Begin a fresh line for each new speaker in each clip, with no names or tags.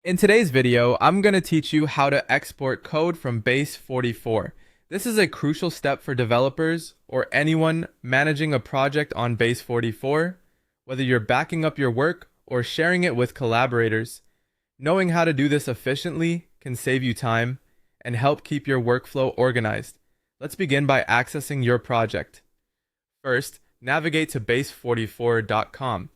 In today's video, I'm going to teach you how to export code from Base44. This is a crucial step for developers or anyone managing a project on Base44, whether you're backing up your work or sharing it with collaborators. Knowing how to do this efficiently can save you time and help keep your workflow organized. Let's begin by accessing your project. First, navigate to base44.com.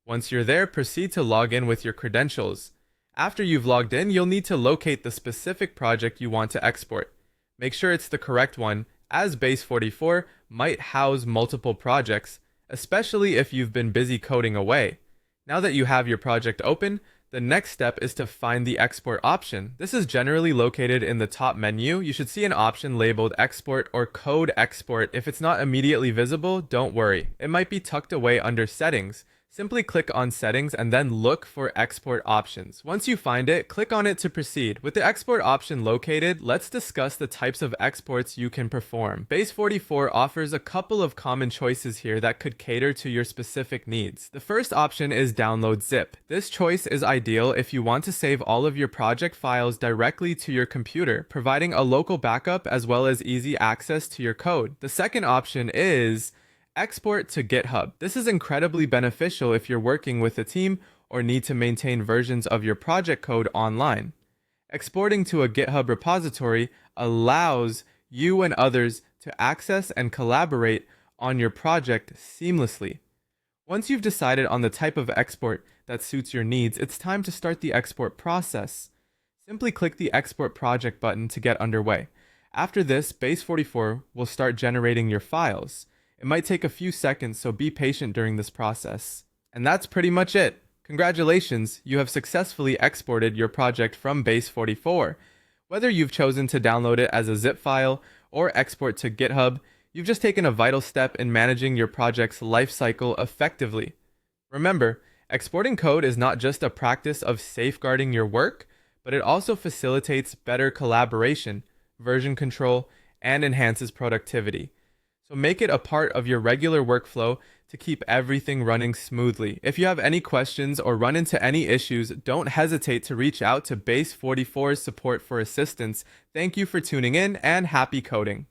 Once you're there, proceed to log in with your credentials. After you've logged in, you'll need to locate the specific project you want to export. Make sure it's the correct one, as Base44 might house multiple projects, especially if you've been busy coding away. Now that you have your project open, the next step is to find the export option. This is generally located in the top menu. You should see an option labeled Export or Code Export. If it's not immediately visible, don't worry. It might be tucked away under Settings. Simply click on Settings and then look for Export Options. Once you find it, click on it to proceed. With the export option located, let's discuss the types of exports you can perform. Base44 offers a couple of common choices here that could cater to your specific needs. The first option is Download Zip. This choice is ideal if you want to save all of your project files directly to your computer, providing a local backup as well as easy access to your code. The second option is Export to GitHub. This is incredibly beneficial if you're working with a team or need to maintain versions of your project code online. Exporting to a GitHub repository allows you and others to access and collaborate on your project seamlessly. Once you've decided on the type of export that suits your needs, it's time to start the export process. Simply click the Export Project button to get underway. After this, Base44 will start generating your files. It might take a few seconds, so be patient during this process. And that's pretty much it. Congratulations, you have successfully exported your project from Base44. Whether you've chosen to download it as a zip file or export to GitHub, you've just taken a vital step in managing your project's lifecycle effectively. Remember, exporting code is not just a practice of safeguarding your work, but it also facilitates better collaboration, version control, and enhances productivity. So make it a part of your regular workflow to keep everything running smoothly. If you have any questions or run into any issues, don't hesitate to reach out to Base44's support for assistance. Thank you for tuning in and happy coding.